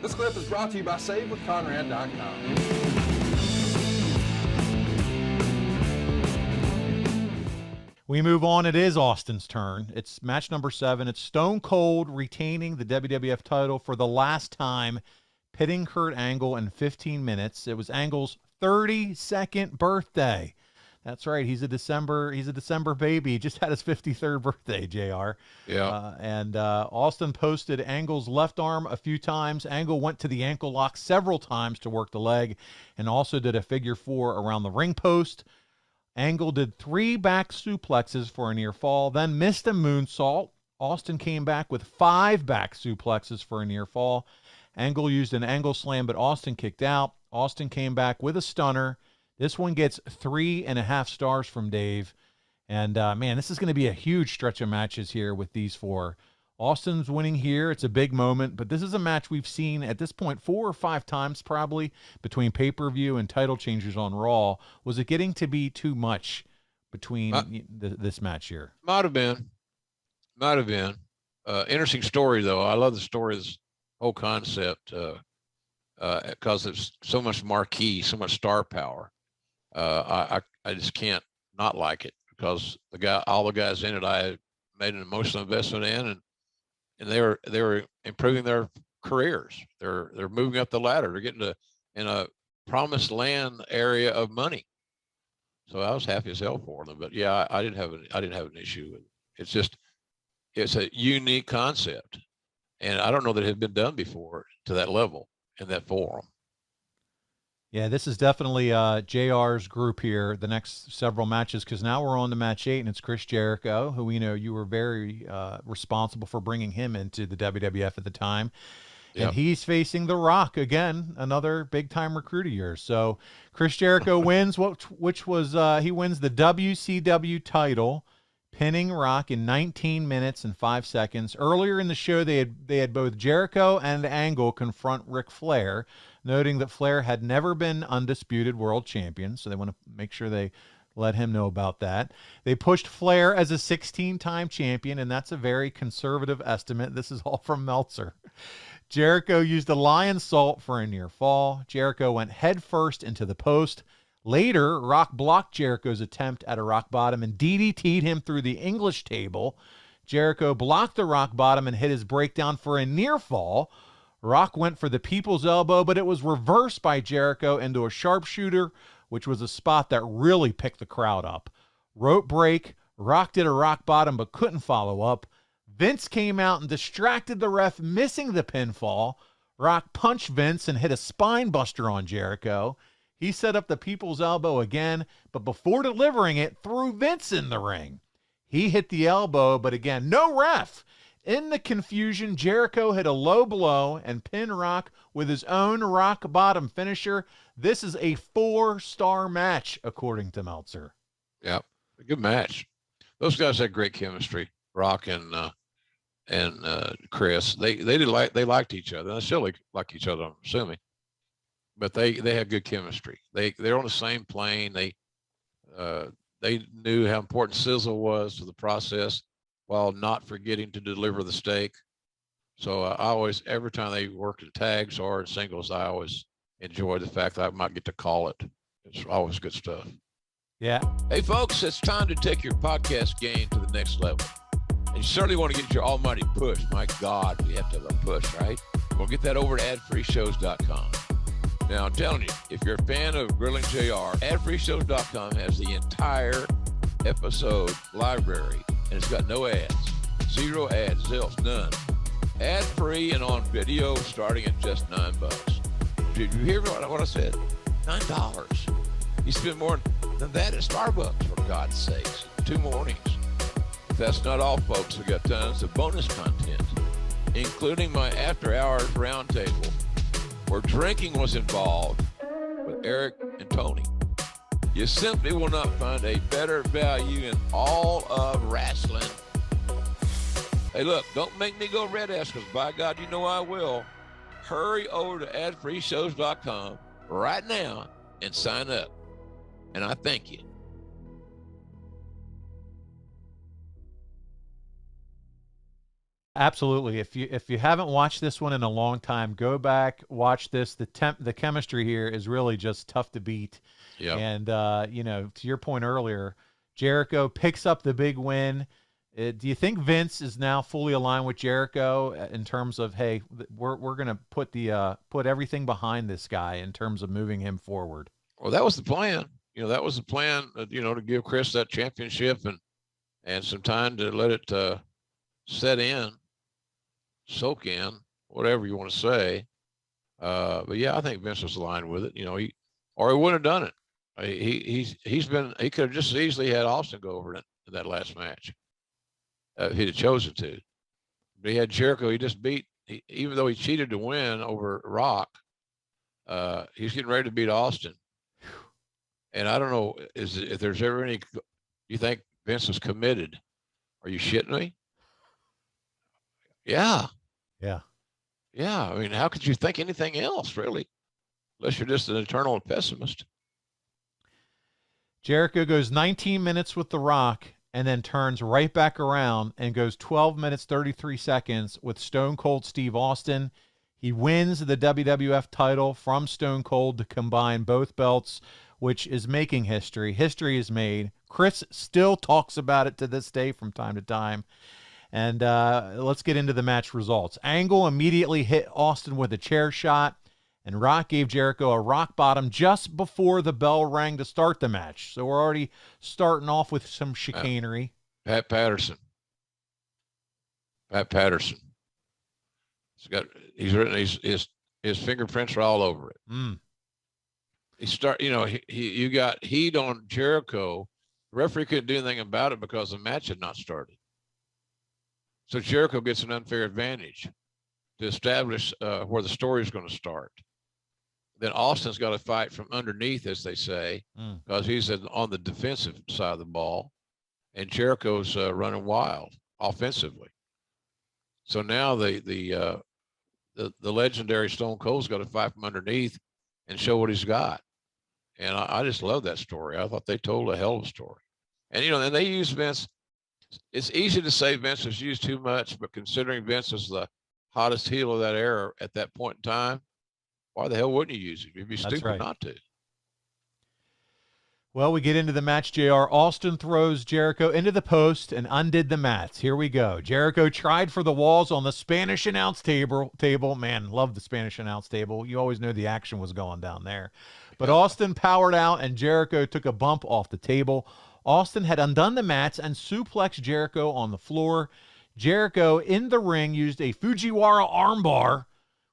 This clip is brought to you by SaveWithConrad.com. We move on. It is Austin's turn. It's match number 7. It's Stone Cold retaining the WWF title for the last time, pitting Kurt Angle in 15 minutes. It was Angle's 32nd birthday. That's right. He's a December baby. He just had his 53rd birthday, JR. Yeah. And Austin posted Angle's left arm a few times. Angle went to the ankle lock several times to work the leg and also did a figure 4 around the ring post. Angle did 3 back suplexes for a near fall, then missed a moonsault. Austin came back with 5 back suplexes for a near fall. Angle used an angle slam, but Austin kicked out. Austin came back with a stunner. This one gets 3.5 stars from Dave. And, man, this is going to be a huge stretch of matches here with these 4. Austin's winning here. It's a big moment, but this is a match we've seen at this point 4 or 5 times probably between pay-per-view and title changes on Raw. Was it getting to be too much between this match here? Might have been. Interesting story, though. I love the story, this whole concept, because it's so much marquee, so much star power. I just can't not like it because all the guys in it, I made an emotional investment in, and they were improving their careers. They're moving up the ladder. They're getting in a promised land area of money. So I was happy as hell for them. But yeah, I didn't have an issue with it. It's a unique concept, and I don't know that it had been done before to that level in that forum. Yeah, this is definitely JR's group here, the next several matches, because now we're on to match 8, and it's Chris Jericho, who we know you were very responsible for bringing him into the WWF at the time. Yep. And he's facing The Rock again, another big-time recruit of yours. So Chris Jericho wins, he wins the WCW title, pinning Rock in 19 minutes and 5 seconds. Earlier in the show, they had both Jericho and Angle confront Ric Flair, noting that Flair had never been undisputed world champion, so they want to make sure they let him know about that. They pushed Flair as a 16-time champion, and that's a very conservative estimate. This is all from Meltzer. Jericho used a lion salt for a near fall. Jericho went headfirst into the post. Later, Rock blocked Jericho's attempt at a rock bottom and DDT'd him through the English table. Jericho blocked the rock bottom and hit his breakdown for a near fall. Rock went for the people's elbow, but it was reversed by Jericho into a sharpshooter, which was a spot that really picked the crowd up. Rope break. Rock did a rock bottom but couldn't follow up. Vince came out and distracted the ref, missing the pinfall. Rock punched Vince and hit a spine buster on Jericho. He set up the people's elbow again, but before delivering it, threw Vince in the ring. He hit the elbow, but again, no ref. In the confusion, Jericho hit a low blow and pinned Rock with his own rock bottom finisher. This is a 4-star match, according to Meltzer. Yeah, a good match. Those guys had great chemistry, Rock and Chris. They liked each other. They still like each other, I'm assuming. But they had good chemistry. They're on the same plane. They knew how important sizzle was to the process, while not forgetting to deliver the steak. So every time they worked in tags or in singles, I always enjoyed the fact that I might get to call it. It's always good stuff. Yeah. Hey, folks, it's time to take your podcast game to the next level. And you certainly want to get your almighty push. My God, we have to have a push, right? We'll get that over to adfreeshows.com. Now, I'm telling you, if you're a fan of Grilling JR, adfreeshows.com has the entire episode library, and it's got no ads. 0 ads, zilch, none. Ad-free and on video starting at just $9. Did you hear what I said? $9. You spend more than that at Starbucks, for God's sakes. 2 mornings. If that's not all, folks, we got tons of bonus content, including my after-hours roundtable, where drinking was involved with Eric and Tony. You simply will not find a better value in all of wrestling. Hey, look, don't make me go red ass, because by God, you know I will. Hurry over to adfreeshows.com right now and sign up. And I thank you. Absolutely. If you haven't watched this one in a long time, go back, watch this. The chemistry here is really just tough to beat. Yeah. And to your point earlier, Jericho picks up the big win. Do you think Vince is now fully aligned with Jericho in terms of, hey, we're going to put everything behind this guy in terms of moving him forward? Well, that was the plan. That was the plan. To give Chris that championship and some time to let it set in, soak in, whatever you want to say. But yeah, I think Vince was aligned with it. He wouldn't have done it. He could have just as easily had Austin go over it in that last match. If he'd have chosen to. But he had Jericho. He just beat, even though he cheated to win over Rock, he's getting ready to beat Austin. And I don't know if there's ever any. You think Vince was committed? Are you shitting me? Yeah. Yeah. Yeah. I mean, how could you think anything else, really? Unless you're just an eternal pessimist. Jericho goes 19 minutes with The Rock and then turns right back around and goes 12 minutes, 33 seconds with Stone Cold Steve Austin. He wins the WWF title from Stone Cold to combine both belts, which is making history. History is made. Chris still talks about it to this day from time to time. And let's get into the match results. Angle immediately hit Austin with a chair shot, and Rock gave Jericho a rock bottom just before the bell rang to start the match. So we're already starting off with some chicanery. Pat Patterson. He's written his fingerprints are all over it. You got heat on Jericho. The referee couldn't do anything about it because the match had not started. So Jericho gets an unfair advantage to establish where the story is going to start. Then Austin's got to fight from underneath, as they say, because he's on the defensive side of the ball, and Jericho's running wild offensively. So now the legendary Stone Cold's got to fight from underneath and show what he's got. And I just love that story. I thought they told a hell of a story. And, and they use Vince. It's easy to say Vince was used too much, but considering Vince was the hottest heel of that era at that point in time, why the hell wouldn't you use him? You'd be stupid not to. Well, we get into the match, JR. Austin throws Jericho into the post and undid the mats. Here we go. Jericho tried for the walls on the Spanish announce table. Man, love the Spanish announce table. You always knew the action was going down there. But Austin powered out, and Jericho took a bump off the table. Austin had undone the mats and suplexed Jericho on the floor. Jericho in the ring used a Fujiwara armbar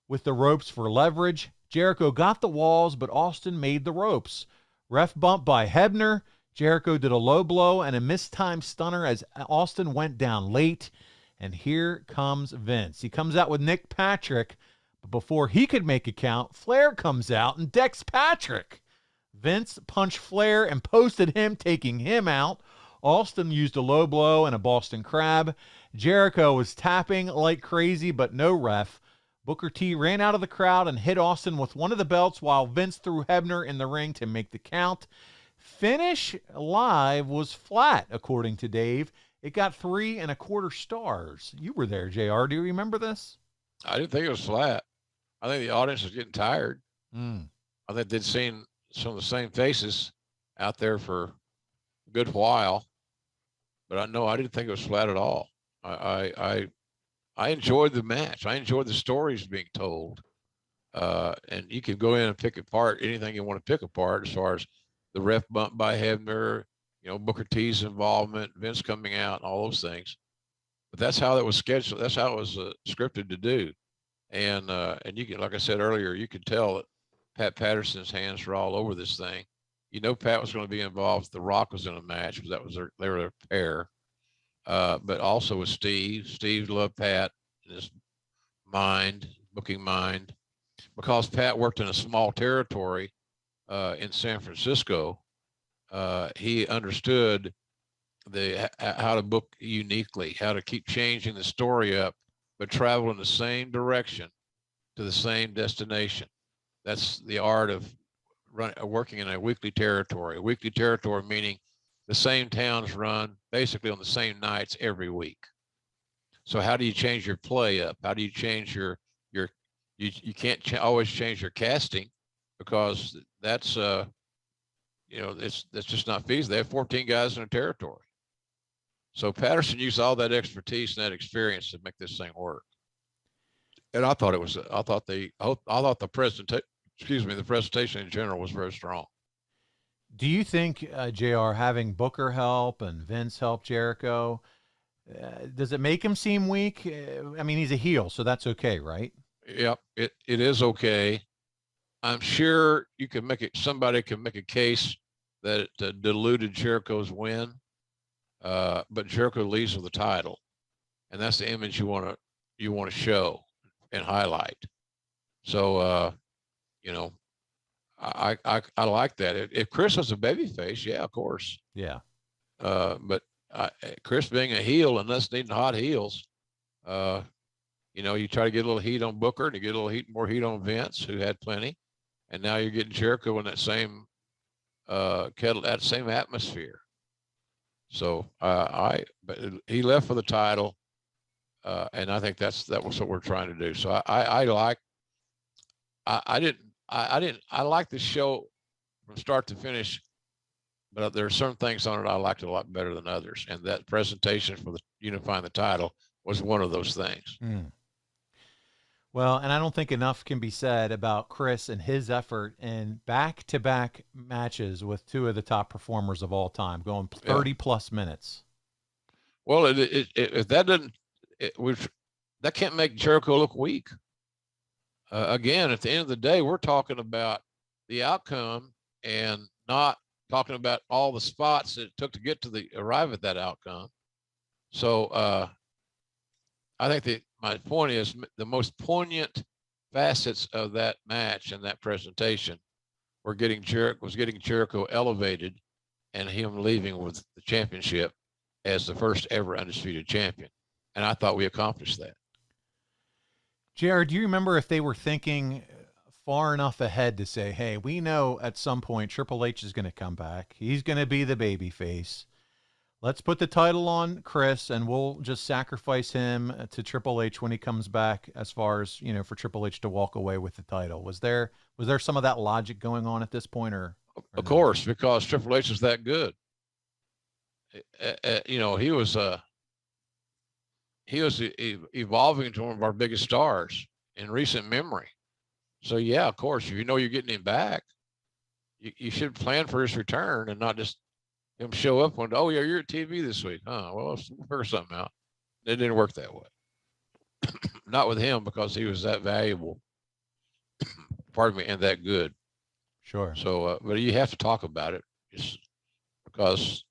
with the ropes for leverage. Jericho got the walls, but Austin made the ropes. Ref bump by Hebner. Jericho did a low blow and a mistimed stunner as Austin went down late. And here comes Vince. He comes out with Nick Patrick, but before he could make a count, Flair comes out and decks Patrick. Vince punched Flair and posted him, taking him out. Austin used a low blow and a Boston Crab. Jericho was tapping like crazy, but no ref. Booker T ran out of the crowd and hit Austin with one of the belts while Vince threw Hebner in the ring to make the count. Finish live was flat, according to Dave. It got 3 1/4 stars. You were there, JR. Do you remember this? I didn't think it was flat. I think the audience was getting tired. I think they'd seen some of the same faces out there for a good while. But I didn't think it was flat at all. I enjoyed the match. I enjoyed the stories being told. And you can go in and pick apart anything you want to pick apart as far as the ref bump by Hebner, Booker T's involvement, Vince coming out, and all those things. But that's how it was scheduled. That's how it was scripted to do. And you can, like I said earlier, you could tell that Pat Patterson's hands were all over this thing. Pat was going to be involved. The Rock was in a match because they were a pair. But also with Steve. Steve loved Pat in his booking mind, because Pat worked in a small territory in San Francisco. He understood how to book uniquely, how to keep changing the story up, but travel in the same direction to the same destination. That's the art of working in a weekly territory. A weekly territory meaning the same towns run basically on the same nights every week. So how do you change your play up? How do you change you can't always change your casting, because that's that's just not feasible. They have 14 guys in a territory. So Patterson used all that expertise and that experience to make this thing work. And I thought the presentation in general was very strong. Do you think, JR, having Booker help and Vince help Jericho, does it make him seem weak? I mean, he's a heel, so that's okay, right? Yep, it is okay. I'm sure somebody can make a case that it diluted Jericho's win, but Jericho leaves with the title, and that's the image you want to show and highlight. So, I like that. If Chris was a babyface, yeah, of course. Yeah. But Chris being a heel and us needing hot heels, you try to get a little heat on Booker and you get a little more heat on Vince, who had plenty. And now you're getting Jericho in that same that same atmosphere. So but he left for the title, and I think that was what we're trying to do. So I like the show from start to finish, but there are certain things on it I liked a lot better than others, and that presentation for the unifying the title was one of those things. Mm. Well, and I don't think enough can be said about Chris and his effort in back-to-back matches with two of the top performers of all time, going 30-plus minutes. Well, if that that can't make Jericho look weak. Again, at the end of the day, we're talking about the outcome and not talking about all the spots that it took to arrive at that outcome. So I think my point is the most poignant facets of that match and that presentation was getting Jericho elevated and him leaving with the championship as the first ever undisputed champion. And I thought we accomplished that. JR, do you remember if they were thinking far enough ahead to say, hey, we know at some point Triple H is going to come back. He's going to be the baby face. Let's put the title on Chris and we'll just sacrifice him to Triple H when he comes back, as far as, for Triple H to walk away with the title. Was there some of that logic going on at this point, or of course, because Triple H is that good. He was evolving to one of our biggest stars in recent memory. So yeah, of course, if you're getting him back, you should plan for his return and not just him show up and, oh yeah, you're at TV this week. Well, let's figure something out. It didn't work that way. Not with him, because he was that valuable, and that good. Sure. So, but you have to talk about it, just because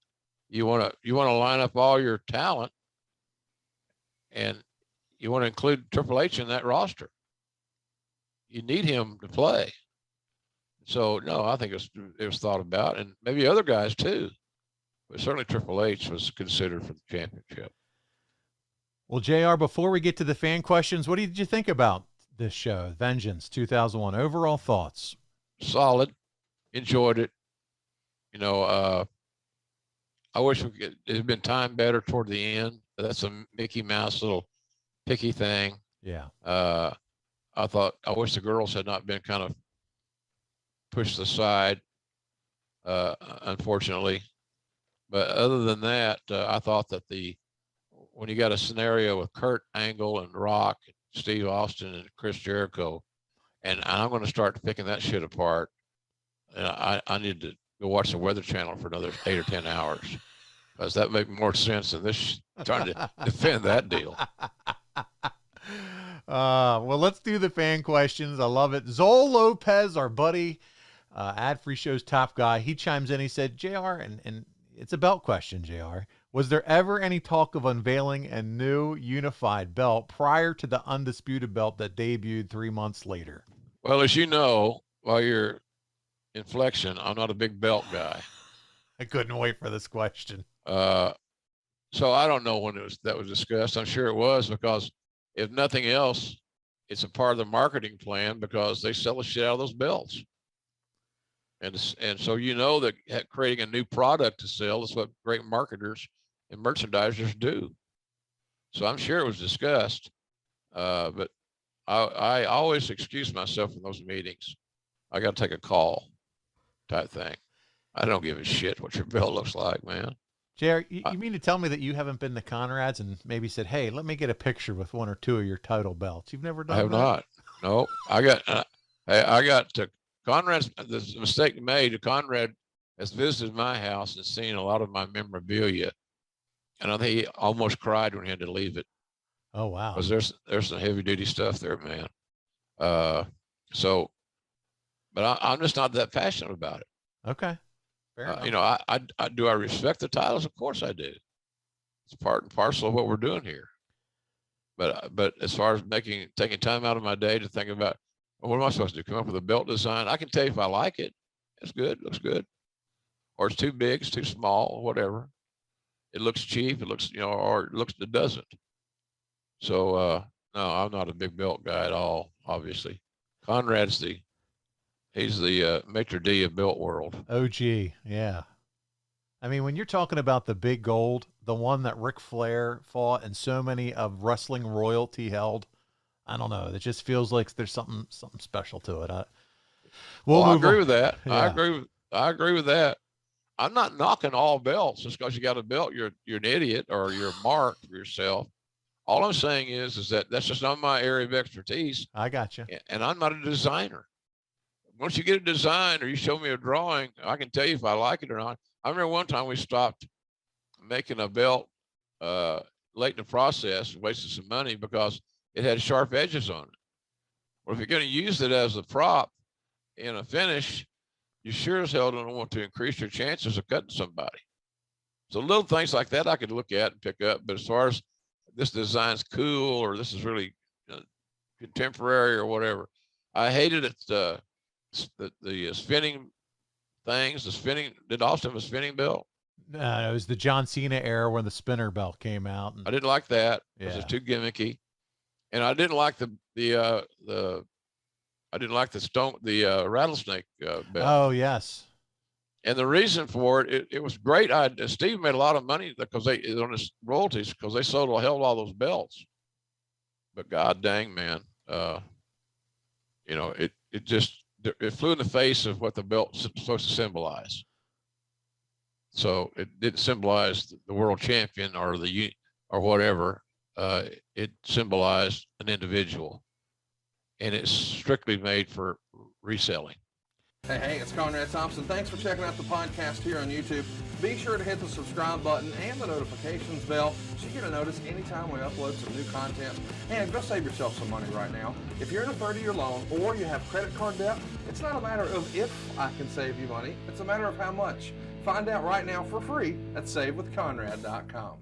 you want to line up all your talent, and you want to include Triple H in that roster. You need him to play. So no, I think it was thought about, and maybe other guys too. But certainly Triple H was considered for the championship. Well, JR, before we get to the fan questions, what did you think about this show, Vengeance 2001? Overall thoughts? Solid. Enjoyed it. I wish it had been timed better toward the end. That's a Mickey Mouse little picky thing. Yeah. I wish the girls had not been kind of pushed aside, unfortunately. But other than that, I thought that when you got a scenario with Kurt Angle and Rock, Steve Austin and Chris Jericho, and I'm going to start picking that shit apart, and I need to go watch the Weather Channel for another 8 or 10 hours, because that makes more sense than this trying to defend that deal. Well, let's do the fan questions. I love it. Zol Lopez, our buddy, Ad-Free Show's top guy, he chimes in. He said, JR, and it's a belt question, JR. Was there ever any talk of unveiling a new unified belt prior to the undisputed belt that debuted 3 months later? Well, as you know, while you're inflection, I'm not a big belt guy. I couldn't wait for this question. So I don't know when that was discussed. I'm sure it was, because if nothing else, it's a part of the marketing plan, because they sell the shit out of those belts. And so that creating a new product to sell is what great marketers and merchandisers do. So I'm sure it was discussed, but I always excuse myself from those meetings. I got to take a call type thing. I don't give a shit what your belt looks like, man. JR, you mean to tell me that you haven't been to Conrad's and maybe said, hey, let me get a picture with one or two of your title belts? You've never done that? I have not. No, I got to Conrad's. The mistake made, Conrad has visited my house and seen a lot of my memorabilia. And I think he almost cried when he had to leave it. Oh, wow. Because there's some heavy duty stuff there, man. But I'm just not that passionate about it. Okay. Fair enough. You know, I respect the titles? Of course I do. It's part and parcel of what we're doing here. But as far as taking time out of my day to think about, well, what am I supposed to do? Come up with a belt design? I can tell you if I like it. It's good. Looks good. Or it's too big. It's too small. Whatever. It looks cheap. It looks, or it doesn't. So, no, I'm not a big belt guy at all, obviously. Conrad's he's the maitre d' of belt world. OG, yeah. I mean, when you're talking about the big gold, the one that Ric Flair fought and so many of wrestling royalty held, I don't know. It just feels like there's something special to it. I agree with that. Yeah. I agree with that. I'm not knocking all belts just because you got a belt. You're an idiot or you're a mark for yourself. All I'm saying is that that's just not my area of expertise. I got you. And I'm not a designer. Once you get a design or you show me a drawing, I can tell you if I like it or not. I remember one time we stopped making a belt late in the process, wasted some money because it had sharp edges on it. Well, if you're going to use it as a prop in a finish, you sure as hell don't want to increase your chances of cutting somebody. So little things like that I could look at and pick up. But as far as this design's cool or this is really contemporary or whatever, I hated it. The spinning things, did Austin have a spinning belt? No, it was the John Cena era when the spinner belt came out. I didn't like that. Yeah. It was too gimmicky. And I didn't like the rattlesnake belt. Oh, yes. And the reason for it was great. Steve made a lot of money because on his royalties because they sold a hell of all those belts. But god dang, man, it flew in the face of what the belt's supposed to symbolize. So it didn't symbolize the world champion or whatever. It symbolized an individual, and it's strictly made for reselling. Hey, it's Conrad Thompson. Thanks for checking out the podcast here on YouTube. Be sure to hit the subscribe button and the notifications bell so you get a notice anytime we upload some new content. And go save yourself some money right now. If you're in a 30-year loan or you have credit card debt, it's not a matter of if I can save you money. It's a matter of how much. Find out right now for free at SaveWithConrad.com.